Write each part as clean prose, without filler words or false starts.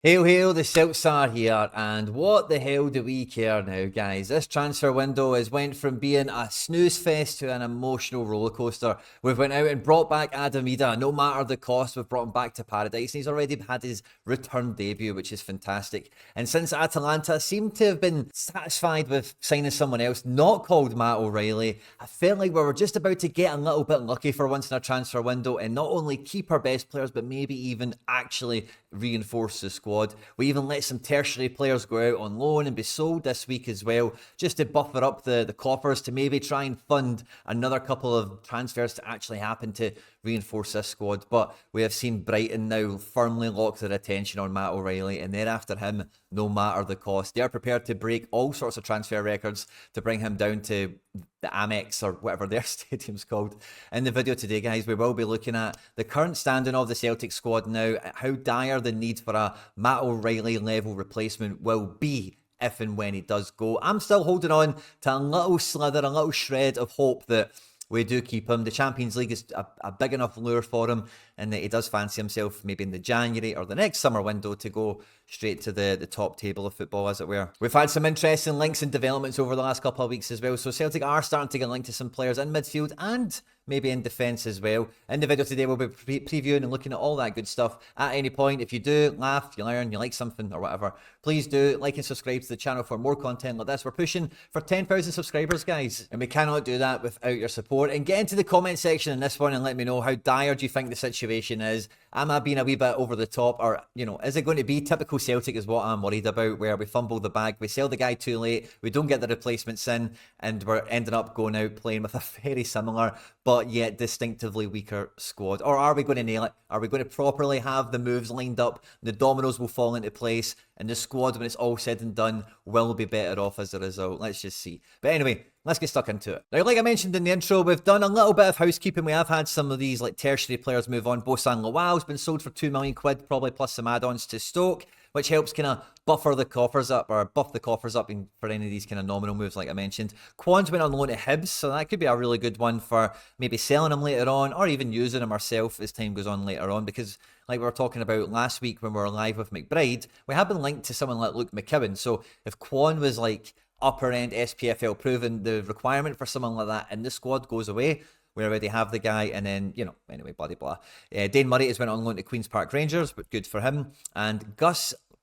Hail, hail, the Celts are here, and what the hell do we care now, guys? This transfer window has went from being a snooze fest to an emotional rollercoaster. We've went out and brought back Adam Idah, no matter the cost. We've brought him back to paradise, and he's already had his return debut, which is fantastic. And since Atalanta seemed to have been satisfied with signing someone else, not called Matt O'Reilly, I felt like we were just about to get a little bit lucky for once in our transfer window and not only keep our best players, but maybe even actually reinforce the squad. We even let some tertiary players go out on loan and be sold this week as well, just to buffer up the coffers to maybe try and fund another couple of transfers to actually happen to reinforce this squad. But we have seen Brighton now firmly lock their attention on Matt O'Reilly, and they're after him no matter the cost. They're prepared to break all sorts of transfer records to bring him down to the Amex or whatever their stadium's called. In the video today, guys, we will be looking at the current standing of the Celtic squad now, how dire the need for a Matt O'Reilly level replacement will be if and when he does go. I'm still holding on to a little slither, a little shred of hope that we do keep him. The Champions League is a big enough lure for him, and that he does fancy himself maybe in the January or the next summer window to go straight to the top table of football, as it were. We've had some interesting links and developments over the last couple of weeks as well, so Celtic are starting to get linked to some players in midfield and maybe in defence as well. In the video today, we'll be previewing and looking at all that good stuff. At any point, if you do laugh, you learn, you like something or whatever, please do like and subscribe to the channel for more content like this. We're pushing for 10,000 subscribers, guys, and we cannot do that without your support. And get into the comment section in this one and let me know, how dire do you think the situation is? Am I being a wee bit over the top, or, you know, is it going to be typical Celtic is what I'm worried about, where we fumble the bag, we sell the guy too late, we don't get the replacements in, and we're ending up going out playing with a very similar but yet distinctively weaker squad? Or are we going to nail it? Are we going to properly have the moves lined up, the dominoes will fall into place, and the squad, when it's all said and done, will be better off as a result? Let's just see. But anyway, let's get stuck into it. Now, like I mentioned in the intro, we've done a little bit of housekeeping. We have had some of these like tertiary players move on. Bosan Lawal's been sold for 2 million quid, probably plus some add-ons to Stoke, which helps kind of buffer the coffers up, or buff the coffers up for any of these kind of nominal moves like I mentioned. Quan's went on loan to Hibs, so that could be a really good one for maybe selling him later on, or even using him ourselves as time goes on later on, because like we were talking about last week when we were live with McBride, we have been linked to someone like Luke McKeown. So if Quan was like upper end SPFL proven, the requirement for someone like that in the squad goes away. We already have the guy, and then, you know, anyway, blah, blah. Dane Murray has went on loan to Queen's Park Rangers, but good for him. And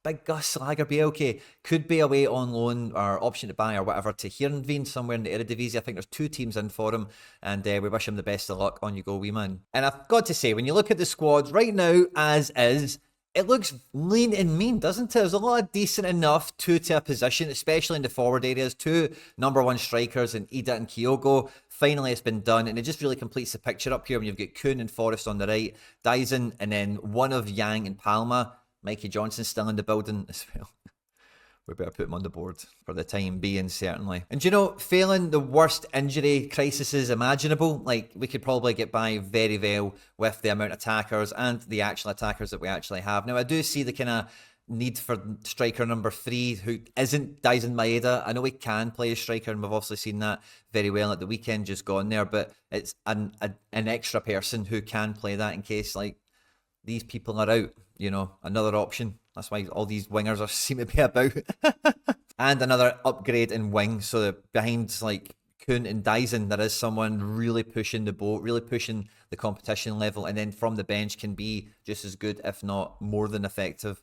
Big Gus Lagerbielke could be away on loan or option to buy or whatever to Heerenveen somewhere in the Eredivisie. I think there's 2 teams in for him, and we wish him the best of luck. On you go, wee man. And I've got to say, when you look at the squad right now as is, it looks lean and mean, doesn't it? There's a lot of decent enough to a position, especially in the forward areas. 2 number 1 strikers in Idah and Kyogo. Finally, it's been done, and it just really completes the picture up here when you've got Kuhn and Forrest on the right, Dyson, and then one of Yang and Palma. Mikey Johnson still in the building as well. We better put him on the board for the time being, certainly. And you know, failing the worst injury crises imaginable, like we could probably get by very well with the amount of attackers and the actual attackers that we actually have. Now, I do see the kind of need for striker number 3 who isn't Dyson Maeda. I know he can play a striker, and we've obviously seen that very well at the weekend just gone there, but it's an extra person who can play that in case like these people are out, you know, another option. That's why all these wingers are seem to be about. And another upgrade in wing, so that behind like Kuhn and Dyson, there is someone really pushing the boat, really pushing the competition level, and then from the bench can be just as good, if not more than effective,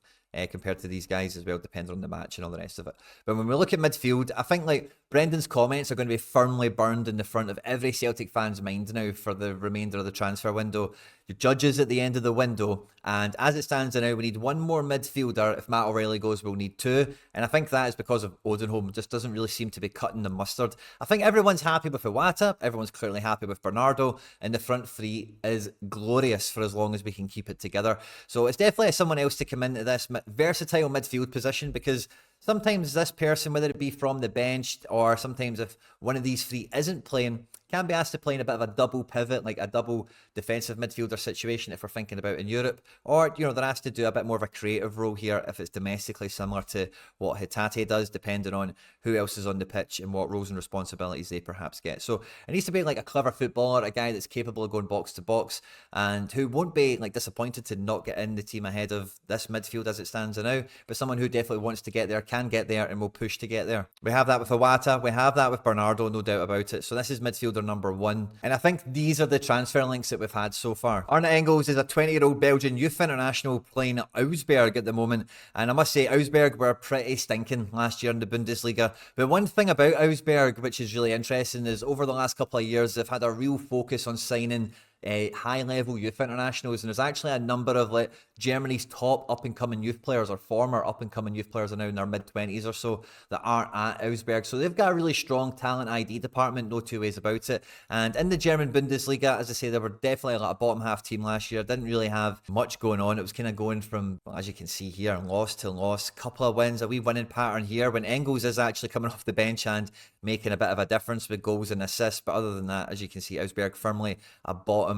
compared to these guys as well, depending on the match and all the rest of it. But when we look at midfield, I think like Brendan's comments are going to be firmly burned in the front of every Celtic fan's mind now for the remainder of the transfer window. Your judges at the end of the window, and as it stands now, we need 1 more midfielder. If Matt O'Reilly goes, we'll need 2, and I think that is because of Odenholm just doesn't really seem to be cutting the mustard. I think everyone's happy with Iwata, everyone's clearly happy with Bernardo, and the front 3 is glorious for as long as we can keep it together. So it's definitely someone else to come into this versatile midfield position, because sometimes this person, whether it be from the bench or sometimes if one of these 3 isn't playing, can be asked to play in a bit of a double pivot, like a double defensive midfielder situation if we're thinking about in Europe, or they're asked to do a bit more of a creative role here if it's domestically, similar to what Hatate does, depending on who else is on the pitch and what roles and responsibilities they perhaps get. So it needs to be like a clever footballer, a guy that's capable of going box to box, and who won't be like disappointed to not get in the team ahead of this midfield as it stands now, but someone who definitely wants to get there, can get there, and will push to get there. We have that with Iwata, we have that with Bernardo, no doubt about it. So this is midfielder number 1, and I think these are the transfer links that we've had so far. Arne Engels is a 20-year-old Belgian youth international playing at Augsburg at the moment, and I must say Augsburg were pretty stinking last year in the Bundesliga. But one thing about Augsburg which is really interesting is over the last couple of years they've had a real focus on signing high-level youth internationals, and there's actually a number of like Germany's top up-and-coming youth players, or former up-and-coming youth players, are now in their mid-20s or so, that are at Augsburg. So they've got a really strong talent ID department, no two ways about it. And in the German Bundesliga, as I say, they were definitely like a bottom-half team last year, didn't really have much going on. It was kind of going from, well, as you can see here, loss to loss, couple of wins, a wee winning pattern here, when Engels is actually coming off the bench and making a bit of a difference with goals and assists. But other than that, as you can see, Augsburg firmly a bottom-end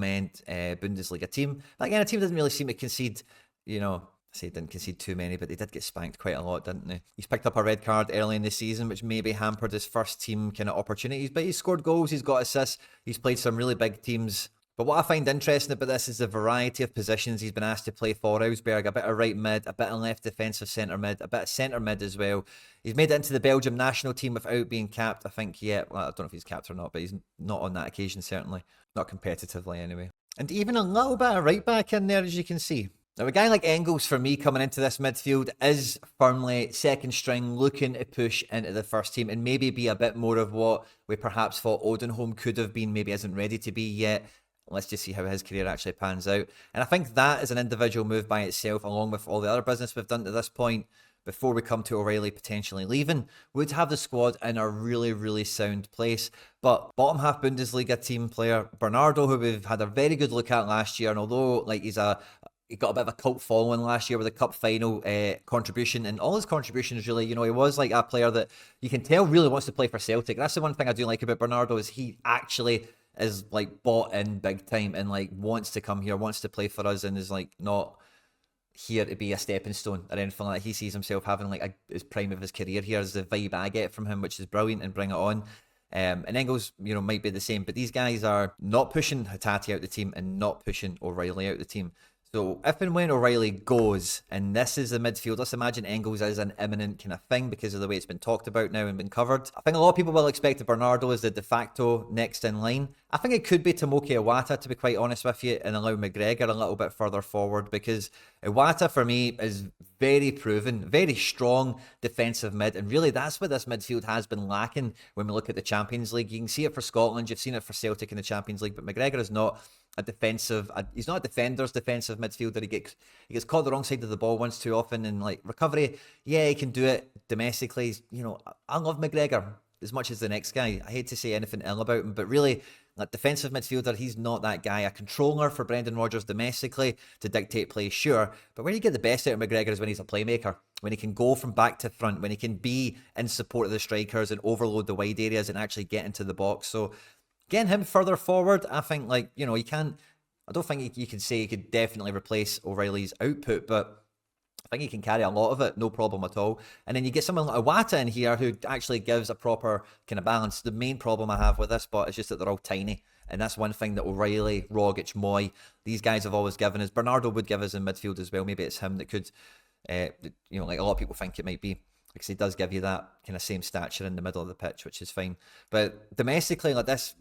Bundesliga team. But again, a team doesn't really seem to concede, I say didn't concede too many, but they did get spanked quite a lot, didn't they? He's picked up a red card early in the season, which maybe hampered his first team kind of opportunities, but he's scored goals, he's got assists, he's played some really big teams. But what I find interesting about this is the variety of positions he's been asked to play for Augsburg. A bit of right mid, a bit of left defensive centre mid, a bit of centre mid as well. He's made it into the Belgium national team without being capped, I think, yet. Well, I don't know if he's capped or not, but he's not on that occasion, certainly. Not competitively, anyway. And even a little bit of right back in there, as you can see. Now, a guy like Engels, for me, coming into this midfield, is firmly second string, looking to push into the first team and maybe be a bit more of what we perhaps thought Odenholm could have been, maybe isn't ready to be yet. Let's just see how his career actually pans out. And I think that is an individual move by itself, along with all the other business we've done to this point, before we come to O'Reilly potentially leaving, would have the squad in a really, really sound place. But bottom half Bundesliga team player, Bernardo, who we've had a very good look at last year, and although like he got a bit of a cult following last year with a cup final contribution, and all his contributions really, he was like a player that you can tell really wants to play for Celtic. That's the one thing I do like about Bernardo, is he actually is like bought in big time and like wants to come here, wants to play for us, and is like not here to be a stepping stone or anything like that. He sees himself having like his prime of his career here, is the vibe I get from him, which is brilliant, and bring it on. And Engels, might be the same, but these guys are not pushing Hatate out the team and not pushing O'Reilly out the team. So if and when O'Reilly goes, and this is the midfield, let's imagine Engels is an imminent kind of thing because of the way it's been talked about now and been covered. I think a lot of people will expect that Bernardo is the de facto next in line. I think it could be Tomoki Iwata, to be quite honest with you, and allow McGregor a little bit further forward, because Iwata for me is very proven, very strong defensive mid, and really that's what this midfield has been lacking when we look at the Champions League. You can see it for Scotland, you've seen it for Celtic in the Champions League, but McGregor is not he's not a defender's defensive midfielder. He gets caught the wrong side of the ball once too often, and like recovery, yeah, he can do it domestically. I love McGregor as much as the next guy. I hate to say anything ill about him, but really, like defensive midfielder, he's not that guy. A controller for Brendan Rodgers domestically to dictate play, sure, but where you get the best out of McGregor is when he's a playmaker, when he can go from back to front, when he can be in support of the strikers and overload the wide areas and actually get into the box. So getting him further forward, I think, I don't think you can say he could definitely replace O'Reilly's output, but I think he can carry a lot of it, no problem at all. And then you get someone like Iwata in here who actually gives a proper kind of balance. The main problem I have with this spot is just that they're all tiny. And that's one thing that O'Reilly, Rogic, Moy, these guys have always given us. Bernardo would give us in midfield as well. Maybe it's him that could, like a lot of people think it might be, because he does give you that kind of same stature in the middle of the pitch, which is fine. But domestically, like this,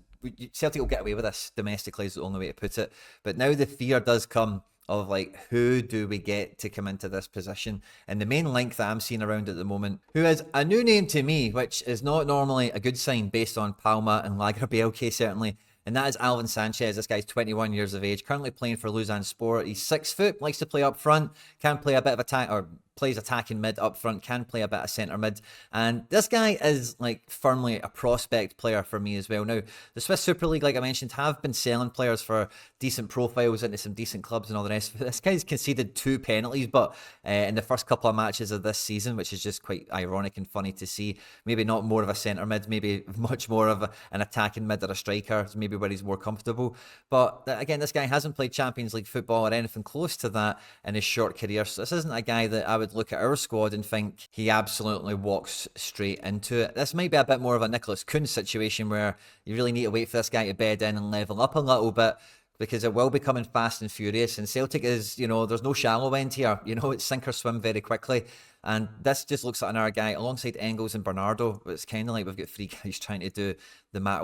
Celtic will get away with this domestically, is the only way to put it. But now the fear does come of like, who do we get to come into this position? And the main link that I'm seeing around at the moment, who is a new name to me, which is not normally a good sign based on Palma and Lagerbielke certainly, and that is Alvin Sanchez. This guy's 21 years of age, currently playing for Lausanne Sport. He's 6 foot, likes to play up front, can play a bit of attack, or plays attacking mid up front, can play a bit of centre mid. And this guy is like firmly a prospect player for me as well. Now, the Swiss Super League, like I mentioned, have been selling players for decent profiles into some decent clubs and all the rest. This guy's conceded 2 penalties, but in the first couple of matches of this season, which is just quite ironic and funny to see. Maybe not more of a centre mid, maybe much more of an attacking mid or a striker, maybe where he's more comfortable. But again, this guy hasn't played Champions League football or anything close to that in his short career. So this isn't a guy that I would look at our squad and think he absolutely walks straight into it. This might be a bit more of a Nicholas Kuhn situation where you really need to wait for this guy to bed in and level up a little bit, because it will be coming fast and furious. And Celtic is, there's no shallow end here. It's sink or swim very quickly. And this just looks like another guy alongside Engels and Bernardo. It's kind of like we've got 3 guys trying to do the Matt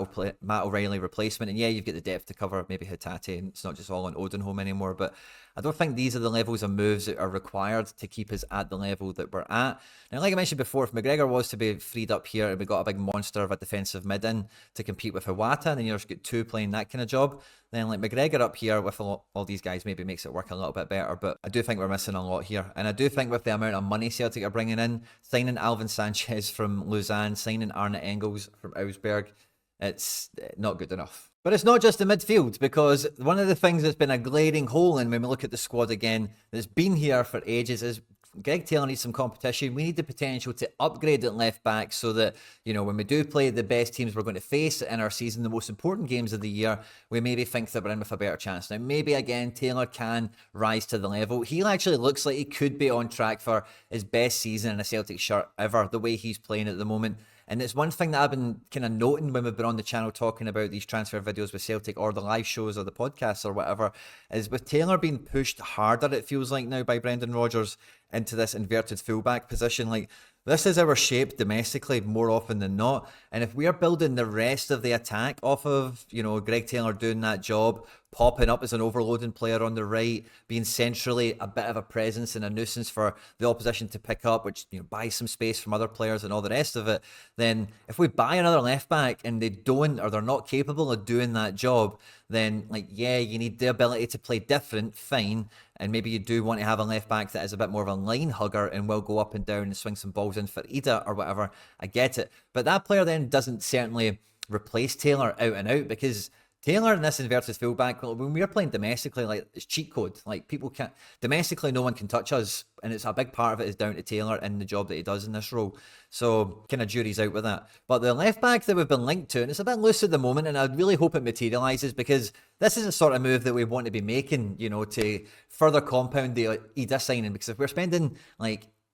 O'Reilly replacement. And yeah, you've got the depth to cover maybe Hatate, and it's not just all on Odenholm anymore. But I don't think these are the levels of moves that are required to keep us at the level that we're at. Now, like I mentioned before, if McGregor was to be freed up here and we got a big monster of a defensive mid in to compete with Iwata, and then you've just got 2 playing that kind of job, then like McGregor up here with all these guys maybe makes it work a little bit better. But I do think we're missing a lot here. And I do think with the amount of money Celtic are bringing in, signing Alvin Sanchez from Lausanne, signing Arne Engels from Augsburg, it's not good enough. But it's not just the midfield, because one of the things that's been a glaring hole in when we look at the squad again, that's been here for ages, is Greg Taylor needs some competition. We need the potential to upgrade at left back so that, when we do play the best teams we're going to face in our season, the most important games of the year, we maybe think that we're in with a better chance. Now, maybe again, Taylor can rise to the level. He actually looks like he could be on track for his best season in a Celtic shirt ever, the way he's playing at the moment. And it's one thing that I've been kind of noting when we've been on the channel talking about these transfer videos with Celtic or the live shows or the podcasts or whatever, is with Taylor being pushed harder, it feels like now, by Brendan Rodgers into this inverted fullback position. Like, this is our shape domestically more often than not. And if we're building the rest of the attack off of, Greg Taylor doing that job, popping up as an overloading player on the right, being centrally a bit of a presence and a nuisance for the opposition to pick up, which, buys some space from other players and all the rest of it, then if we buy another left back and they don't, or they're not capable of doing that job, then you need the ability to play different, fine. And maybe you do want to have a left back that is a bit more of a line hugger and will go up and down and swing some balls in for Idah or whatever. I get it. But that player then doesn't certainly replace Taylor out and out, because Taylor in this inverted fullback, when we're playing domestically, it's cheat code. People can't, domestically, no one can touch us. And it's a big part of it is down to Taylor and the job that he does in this role. So kind of jury's out with that. But the left back that we've been linked to, and it's a bit loose at the moment, and I really hope it materialises, because this is the sort of move that we want to be making, to further compound the Idah signing. Because if we're spending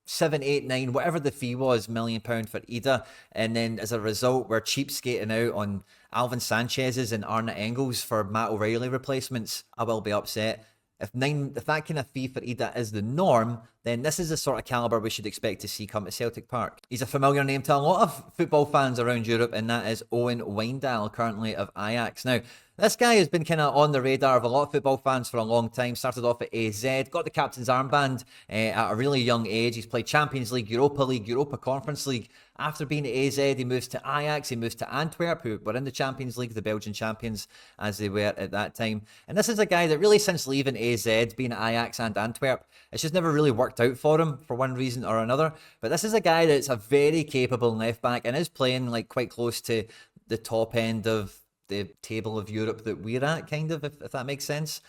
7, 8, 9, whatever the fee was, £1 million for Idah, and then as a result we're cheapskating out on Alvin Sanchez's and Arne Engels for Matt O'Reilly replacements, I will be upset. If that kind of fee for Idah is the norm, then this is the sort of calibre we should expect to see come to Celtic Park. He's a familiar name to a lot of football fans around Europe, and that is Owen Wijndal, currently of Ajax. Now, this guy has been kind of on the radar of a lot of football fans for a long time. Started off at AZ, got the captain's armband at a really young age. He's played Champions League, Europa Conference League. After being at AZ, he moves to Ajax, he moves to Antwerp, who were in the Champions League, the Belgian champions, as they were at that time. And this is a guy that really, since leaving AZ, being at Ajax and Antwerp, it's just never really worked out for him for one reason or another. But this is a guy that's a very capable left back and is playing quite close to the top end of the table of Europe that we're at, kind of, if that makes sense.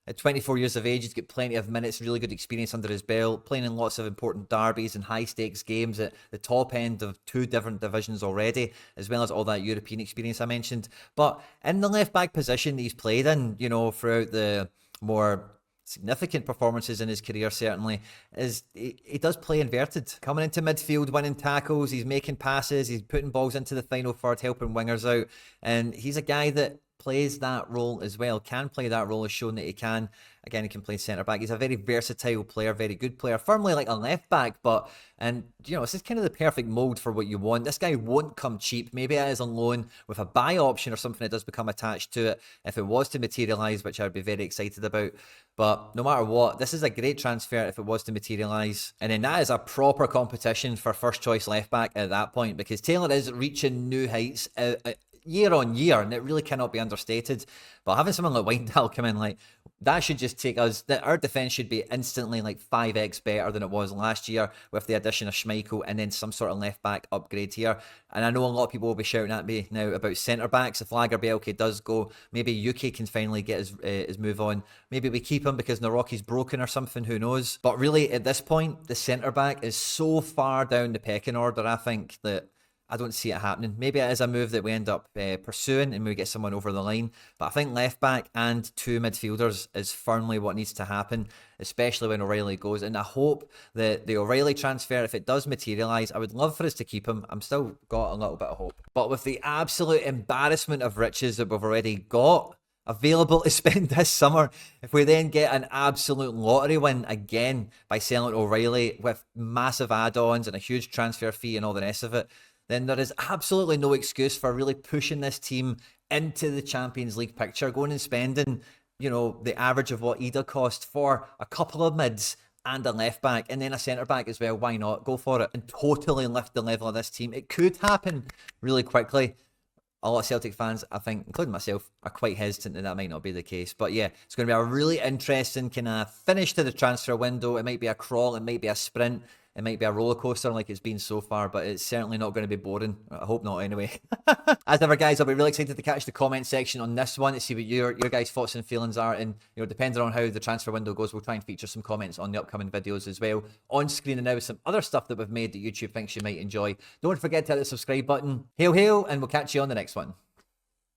At 24 years of age, he's got plenty of minutes, really good experience under his belt, playing in lots of important derbies and high-stakes games at the top end of 2 different divisions already, as well as all that European experience I mentioned. But in the left-back position he's played in, throughout the more significant performances in his career, certainly, is he does play inverted. Coming into midfield, winning tackles, he's making passes, he's putting balls into the final third, helping wingers out, and he's a guy that plays that role as well, can play that role, has shown that he can. Again, he can play centre-back. He's a very versatile player, very good player, firmly like a left-back, this is kind of the perfect mould for what you want. This guy won't come cheap. Maybe it is on loan with a buy option or something that does become attached to it if it was to materialise, which I would be very excited about. But no matter what, this is a great transfer if it was to materialise. And then that is a proper competition for first-choice left-back at that point, because Taylor is reaching new heights year on year, and it really cannot be understated. But having someone like Wijndal come in, like, that should just take us, that our defence should be instantly like 5x better than it was last year with the addition of Schmeichel and then some sort of left back upgrade here. And I know a lot of people will be shouting at me now about centre backs. If Lagerbielke does go, maybe UK can finally get his move on. Maybe we keep him because Naroki's broken or something, who knows. But really at this point, the centre back is so far down the pecking order, I think, that I don't see it happening. Maybe it is a move that we end up pursuing and we get someone over the line. But I think left back and 2 midfielders is firmly what needs to happen, especially when O'Reilly goes. And I hope that the O'Reilly transfer, if it does materialise, I would love for us to keep him. I'm still got a little bit of hope. But with the absolute embarrassment of riches that we've already got available to spend this summer, if we then get an absolute lottery win again by selling O'Reilly with massive add-ons and a huge transfer fee and all the rest of it, then there is absolutely no excuse for really pushing this team into the Champions League picture, going and spending, you know, the average of what Idah cost for a couple of mids and a left back and then a centre back as well. Why not? Go for it and totally lift the level of this team. It could happen really quickly. A lot of Celtic fans, I think, including myself, are quite hesitant that might not be the case. But yeah, it's going to be a really interesting kind of finish to the transfer window. It might be a crawl, it might be a sprint, it might be a roller coaster like it's been so far, but it's certainly not going to be boring. I hope not anyway. As ever, guys, I'll be really excited to catch the comment section on this one to see what your guys' thoughts and feelings are. And, you know, depending on how the transfer window goes, we'll try and feature some comments on the upcoming videos as well. On screen and now some other stuff that we've made that YouTube thinks you might enjoy. Don't forget to hit the subscribe button. Hail, hail, and we'll catch you on the next one.